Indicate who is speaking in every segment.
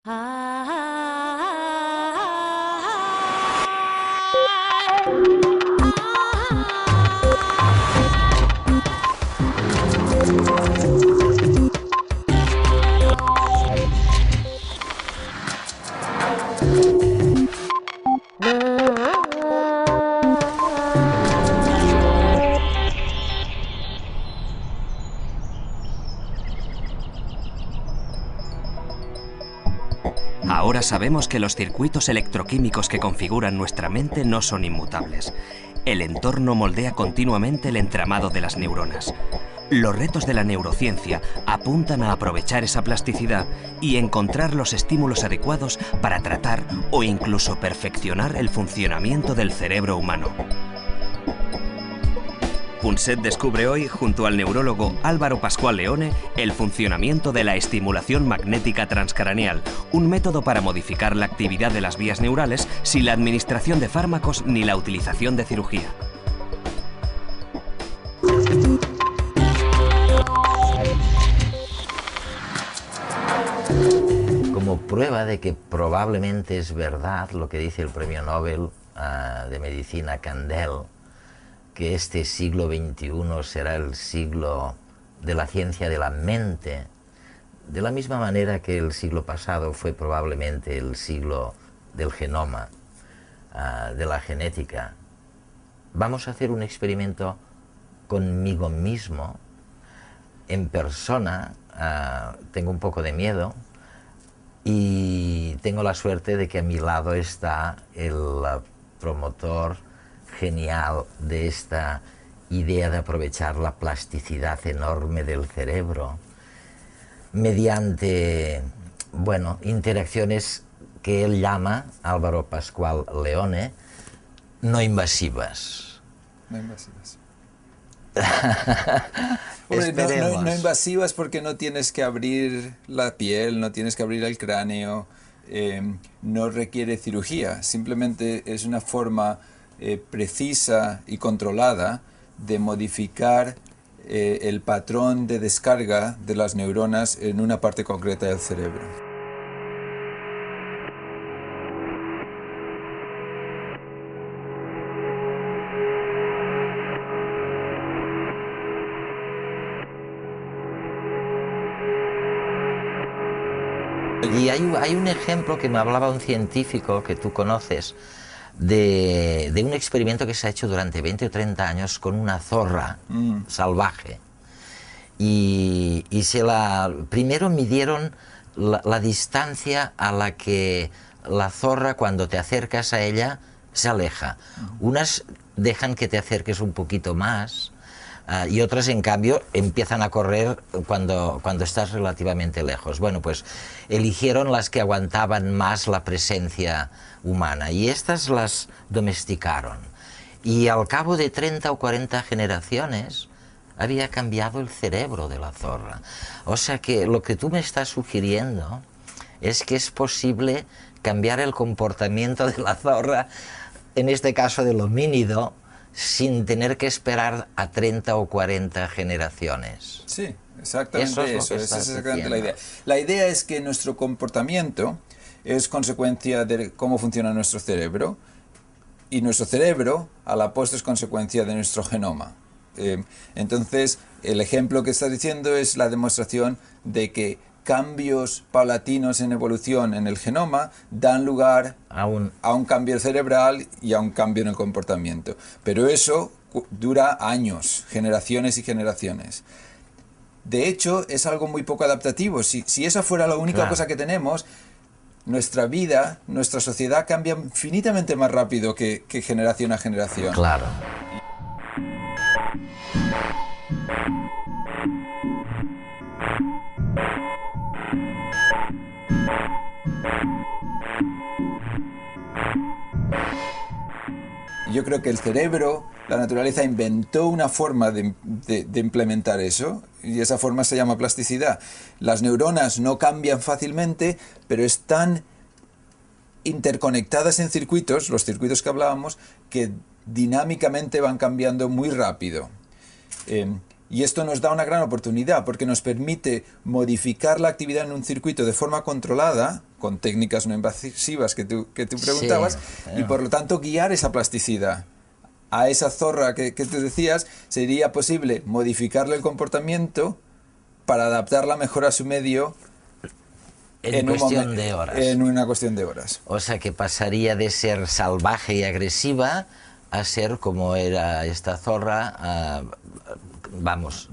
Speaker 1: Ahora sabemos que los circuitos electroquímicos que configuran nuestra mente no son inmutables. El entorno moldea continuamente el entramado de las neuronas. Los retos de la neurociencia apuntan a aprovechar esa plasticidad y encontrar los estímulos adecuados para tratar o incluso perfeccionar el funcionamiento del cerebro humano. Punset descubre hoy, junto al neurólogo Álvaro Pascual Leone, el funcionamiento de la estimulación magnética transcraneal, un método para modificar la actividad de las vías neurales sin la administración de fármacos ni la utilización de cirugía.
Speaker 2: Como prueba de que probablemente es verdad lo que dice el premio Nobel de Medicina Kandel, que este siglo XXI será el siglo de la ciencia de la mente, de la misma manera que el siglo pasado fue probablemente el siglo del genoma, de la genética. Vamos a hacer un experimento conmigo mismo, en persona. Tengo un poco de miedo y tengo la suerte de que a mi lado está el promotor genial de esta idea de aprovechar la plasticidad enorme del cerebro mediante, bueno, interacciones que él llama, Álvaro Pascual Leone, no invasivas.
Speaker 3: No invasivas.
Speaker 2: Esperemos.
Speaker 3: No invasivas porque no tienes que abrir la piel, no tienes que abrir el cráneo, no requiere cirugía, simplemente es una forma precisa y controlada de modificar el patrón de descarga de las neuronas en una parte concreta del cerebro.
Speaker 2: Y hay un ejemplo que me hablaba un científico que tú conoces, de un experimento que se ha hecho durante 20 o 30 años con una zorra salvaje. Y primero midieron la distancia a la que la zorra, cuando te acercas a ella, se aleja. Unas dejan que te acerques un poquito más, y otras, en cambio, empiezan a correr cuando estás relativamente lejos. Bueno, pues eligieron las que aguantaban más la presencia humana y estas las domesticaron. Y al cabo de 30 o 40 generaciones había cambiado el cerebro de la zorra. O sea que lo que tú me estás sugiriendo es que es posible cambiar el comportamiento de la zorra, en este caso del homínido, sin tener que esperar a 30 o 40 generaciones.
Speaker 3: Sí, exactamente
Speaker 2: eso.
Speaker 3: Esa es exactamente la idea. La idea es que nuestro comportamiento es consecuencia de cómo funciona nuestro cerebro, y nuestro cerebro, a la postre, es consecuencia de nuestro genoma. Entonces, el ejemplo que estás diciendo es la demostración de que cambios paulatinos en evolución en el genoma dan lugar a un cambio cerebral y a un cambio en el comportamiento. Pero eso dura años, generaciones y generaciones. De hecho, es algo muy poco adaptativo. Si esa fuera la única cosa que tenemos, nuestra vida, nuestra sociedad cambia infinitamente más rápido que generación a generación.
Speaker 2: Claro.
Speaker 3: Yo creo que el cerebro, la naturaleza inventó una forma de implementar eso, y esa forma se llama plasticidad. Las neuronas no cambian fácilmente, pero están interconectadas en circuitos, los circuitos que hablábamos, que dinámicamente van cambiando muy rápido. Y esto nos da una gran oportunidad porque nos permite modificar la actividad en un circuito de forma controlada, con técnicas no invasivas que tú preguntabas, y por lo tanto guiar esa plasticidad. A esa zorra que tú decías, sería posible modificarle el comportamiento para adaptarla mejor a su medio
Speaker 2: en cuestión de horas.
Speaker 3: En una cuestión de horas.
Speaker 2: O sea que pasaría de ser salvaje y agresiva a ser como era esta zorra, vamos,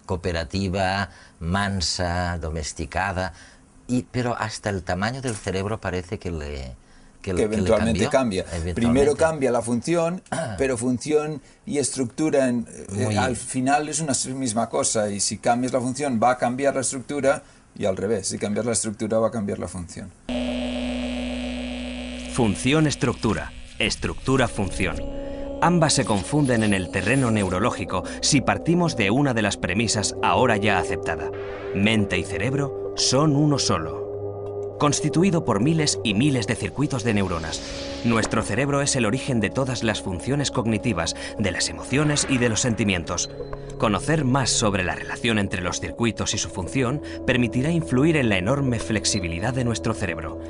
Speaker 2: cooperativa, mansa, domesticada, pero hasta el tamaño del cerebro parece que
Speaker 3: eventualmente cambia. Primero cambia la función, pero función y estructura al final es una misma cosa, y si cambias la función va a cambiar la estructura, y al revés, si cambias la estructura va a cambiar la función.
Speaker 1: Función-estructura, estructura-función. Ambas se confunden en el terreno neurológico si partimos de una de las premisas ahora ya aceptada. Mente y cerebro son uno solo, constituido por miles y miles de circuitos de neuronas. Nuestro cerebro es el origen de todas las funciones cognitivas, de las emociones y de los sentimientos. Conocer más sobre la relación entre los circuitos y su función permitirá influir en la enorme flexibilidad de nuestro cerebro.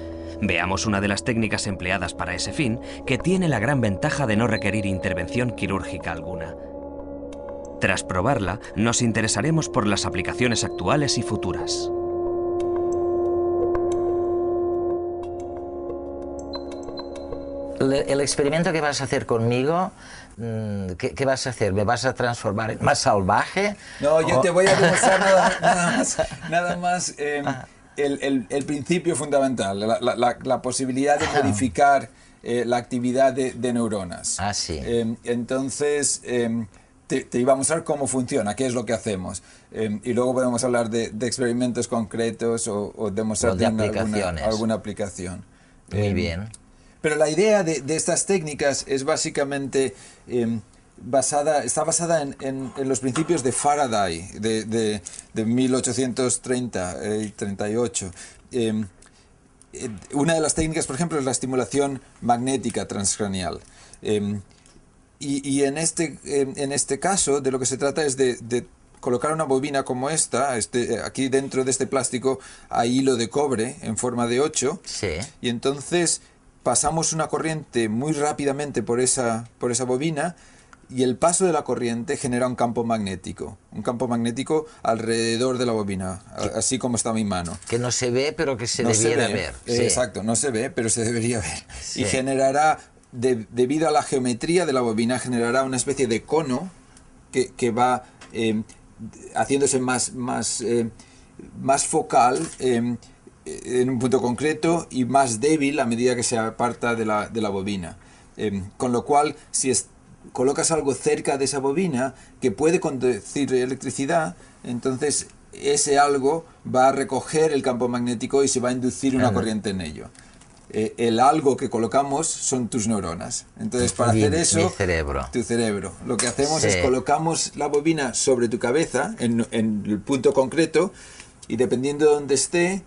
Speaker 1: Veamos una de las técnicas empleadas para ese fin, que tiene la gran ventaja de no requerir intervención quirúrgica alguna. Tras probarla, nos interesaremos por las aplicaciones actuales y futuras.
Speaker 2: El experimento que vas a hacer conmigo, ¿qué vas a hacer? ¿Me vas a transformar en más salvaje?
Speaker 3: No, yo te voy a demostrar nada más el principio fundamental, la posibilidad de modificar la actividad de neuronas.
Speaker 2: Ah, sí.
Speaker 3: Entonces, te iba a mostrar cómo funciona, qué es lo que hacemos. Y luego podemos hablar de experimentos concretos o demostrar alguna aplicación.
Speaker 2: Muy bien.
Speaker 3: Pero la idea de estas técnicas es básicamente está basada en los principios de Faraday de 1830 y 38. Una de las técnicas, por ejemplo, es la estimulación magnética transcranial. Y en este caso, de lo que se trata es de colocar una bobina como esta. Aquí dentro de este plástico hay hilo de cobre en forma de 8.
Speaker 2: Sí.
Speaker 3: Y entonces pasamos una corriente muy rápidamente por esa bobina, y el paso de la corriente genera un campo magnético alrededor de la bobina, así como está mi mano.
Speaker 2: Que no se ve, pero que se debiera ver.
Speaker 3: Sí. Exacto, no se ve, pero se debería ver. Sí. Y generará, debido a la geometría de la bobina, generará una especie de cono que va haciéndose más focal, en un punto concreto, y más débil a medida que se aparta de la bobina. Con lo cual, si colocas algo cerca de esa bobina que puede conducir electricidad, entonces ese algo va a recoger el campo magnético y se va a inducir una corriente en ello. El algo que colocamos son tus neuronas. Entonces, para hacer eso, tu cerebro. Lo que hacemos es colocamos la bobina sobre tu cabeza, en el punto concreto, y dependiendo de dónde esté,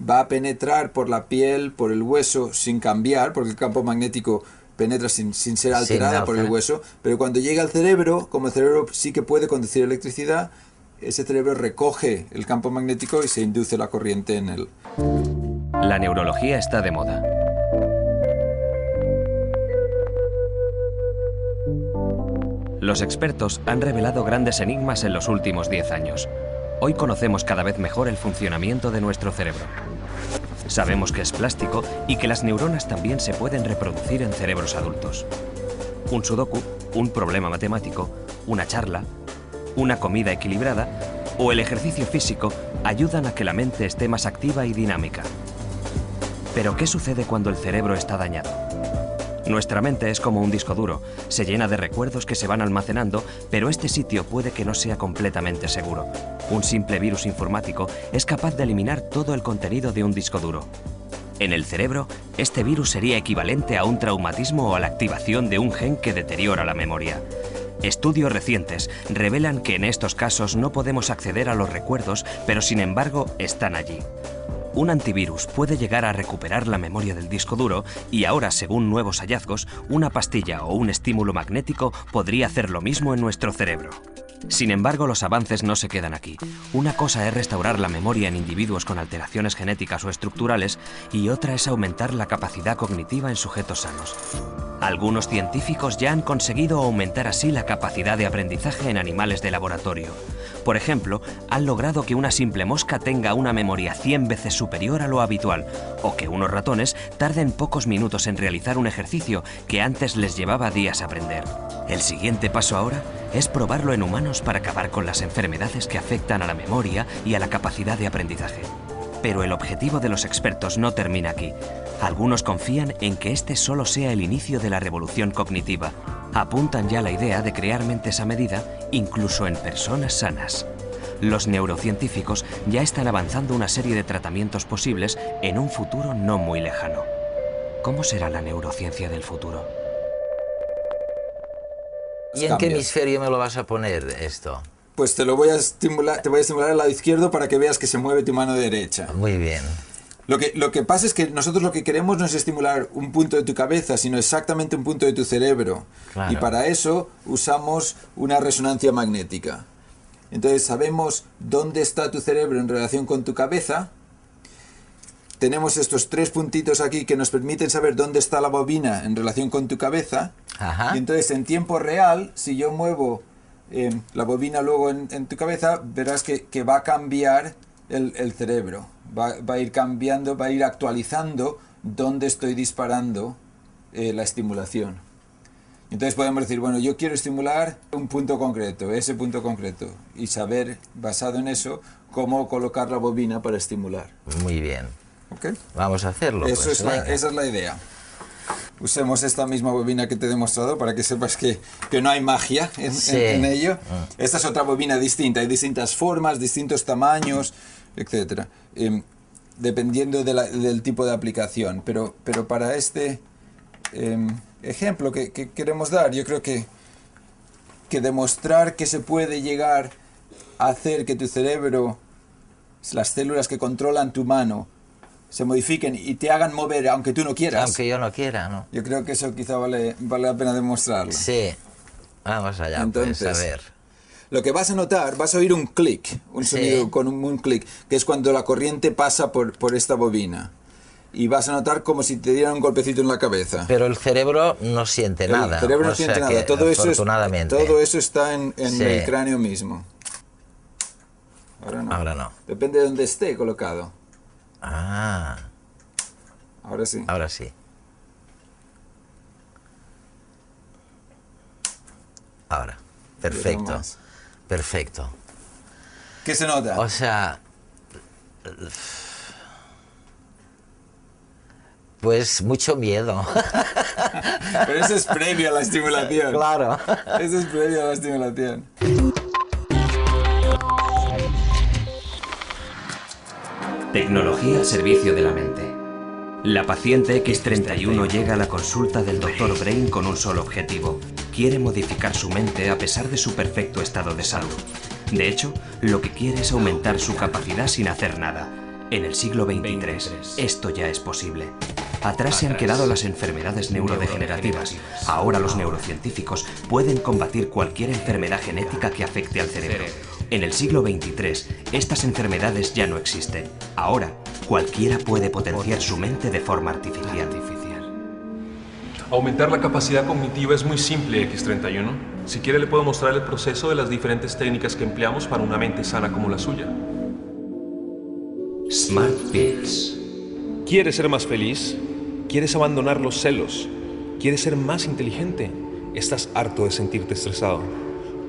Speaker 3: va a penetrar por la piel, por el hueso, sin cambiar, porque el campo magnético penetra sin ser alterada por el hueso, pero cuando llega al cerebro, como el cerebro sí que puede conducir electricidad, ese cerebro recoge el campo magnético y se induce la corriente en él.
Speaker 1: La neurología está de moda. Los expertos han revelado grandes enigmas en los últimos 10 años. Hoy conocemos cada vez mejor el funcionamiento de nuestro cerebro. Sabemos que es plástico y que las neuronas también se pueden reproducir en cerebros adultos. Un sudoku, un problema matemático, una charla, una comida equilibrada o el ejercicio físico ayudan a que la mente esté más activa y dinámica. Pero ¿qué sucede cuando el cerebro está dañado? Nuestra mente es como un disco duro, se llena de recuerdos que se van almacenando, pero este sitio puede que no sea completamente seguro. Un simple virus informático es capaz de eliminar todo el contenido de un disco duro. En el cerebro, este virus sería equivalente a un traumatismo o a la activación de un gen que deteriora la memoria. Estudios recientes revelan que en estos casos no podemos acceder a los recuerdos, pero sin embargo están allí. Un antivirus puede llegar a recuperar la memoria del disco duro y ahora, según nuevos hallazgos, una pastilla o un estímulo magnético podría hacer lo mismo en nuestro cerebro. Sin embargo, los avances no se quedan aquí. Una cosa es restaurar la memoria en individuos con alteraciones genéticas o estructurales y otra es aumentar la capacidad cognitiva en sujetos sanos. Algunos científicos ya han conseguido aumentar así la capacidad de aprendizaje en animales de laboratorio. Por ejemplo, han logrado que una simple mosca tenga una memoria 100 veces superior a lo habitual, o que unos ratones tarden pocos minutos en realizar un ejercicio que antes les llevaba días aprender. El siguiente paso ahora es probarlo en humanos para acabar con las enfermedades que afectan a la memoria y a la capacidad de aprendizaje. Pero el objetivo de los expertos no termina aquí. Algunos confían en que este solo sea el inicio de la revolución cognitiva. Apuntan ya a la idea de crear mentes a medida, incluso en personas sanas. Los neurocientíficos ya están avanzando una serie de tratamientos posibles en un futuro no muy lejano. ¿Cómo será la neurociencia del futuro?
Speaker 2: ¿Y en qué hemisferio me lo vas a poner esto?
Speaker 3: Pues te voy a estimular al lado izquierdo para que veas que se mueve tu mano derecha.
Speaker 2: Muy bien.
Speaker 3: Lo que pasa es que nosotros lo que queremos no es estimular un punto de tu cabeza, sino exactamente un punto de tu cerebro.
Speaker 2: Claro.
Speaker 3: Y para eso usamos una resonancia magnética. Entonces sabemos dónde está tu cerebro en relación con tu cabeza. Tenemos estos 3 puntitos aquí que nos permiten saber dónde está la bobina en relación con tu cabeza.
Speaker 2: Ajá.
Speaker 3: Y entonces en tiempo real, si yo muevo la bobina luego en tu cabeza, verás que va a cambiar el cerebro. Va a ir cambiando, va a ir actualizando dónde estoy disparando la estimulación. Entonces podemos decir, bueno, yo quiero estimular un punto concreto, ese punto concreto, y saber, basado en eso, cómo colocar la bobina para estimular.
Speaker 2: Muy bien.
Speaker 3: ¿Okay?
Speaker 2: Vamos a hacerlo.
Speaker 3: Esa
Speaker 2: Pues,
Speaker 3: es la idea. Usemos esta misma bobina que te he demostrado para que sepas que no hay magia en ello. Esta es otra bobina distinta, hay distintas formas, distintos tamaños, etc. Dependiendo del tipo de aplicación. Pero para este ejemplo que queremos dar, yo creo que demostrar que se puede llegar a hacer que tu cerebro, las células que controlan tu mano, se modifiquen y te hagan mover aunque tú no quieras.
Speaker 2: Aunque yo no quiera, ¿no?
Speaker 3: Yo creo que eso quizá vale la pena demostrarlo.
Speaker 2: Sí. Vamos allá.
Speaker 3: Entonces,
Speaker 2: pues, a ver.
Speaker 3: Lo que vas a notar, vas a oír un clic, un sonido con un clic, que es cuando la corriente pasa por esta bobina. Y vas a notar como si te dieran un golpecito en la cabeza.
Speaker 2: Pero el cerebro no siente nada.
Speaker 3: El cerebro no siente nada. Todo eso está en el cráneo mismo. Ahora no.
Speaker 2: Ahora no.
Speaker 3: Depende de dónde esté colocado.
Speaker 2: Ah.
Speaker 3: Ahora sí.
Speaker 2: Ahora sí. Ahora. Perfecto. Perfecto.
Speaker 3: ¿Qué se nota?
Speaker 2: O sea... Pues mucho miedo.
Speaker 3: Pero eso es previo a la estimulación.
Speaker 2: Claro.
Speaker 3: Eso es previo a la estimulación.
Speaker 1: Tecnología al servicio de la mente. La paciente X31 llega a la consulta del Dr. Brain con un solo objetivo. Quiere modificar su mente a pesar de su perfecto estado de salud. De hecho, lo que quiere es aumentar su capacidad sin hacer nada. En el siglo XXIII, esto ya es posible. Atrás se han quedado las enfermedades neurodegenerativas. Ahora los neurocientíficos pueden combatir cualquier enfermedad genética que afecte al cerebro. En el siglo XXIII, estas enfermedades ya no existen. Ahora, cualquiera puede potenciar su mente de forma artificial.
Speaker 4: Aumentar la capacidad cognitiva es muy simple, X31. Si quiere, le puedo mostrar el proceso de las diferentes técnicas que empleamos para una mente sana como la suya.
Speaker 1: Smart Pills.
Speaker 4: ¿Quieres ser más feliz? ¿Quieres abandonar los celos? ¿Quieres ser más inteligente? ¿Estás harto de sentirte estresado?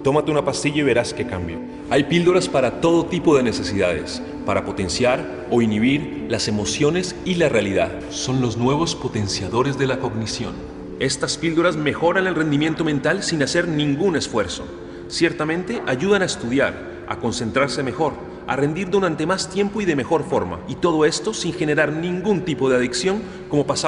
Speaker 4: Tómate una pastilla y verás qué cambio. Hay píldoras para todo tipo de necesidades, para potenciar o inhibir las emociones y la realidad. Son los nuevos potenciadores de la cognición. Estas píldoras mejoran el rendimiento mental sin hacer ningún esfuerzo. Ciertamente ayudan a estudiar, a concentrarse mejor, a rendir durante más tiempo y de mejor forma. Y todo esto sin generar ningún tipo de adicción como pasaba.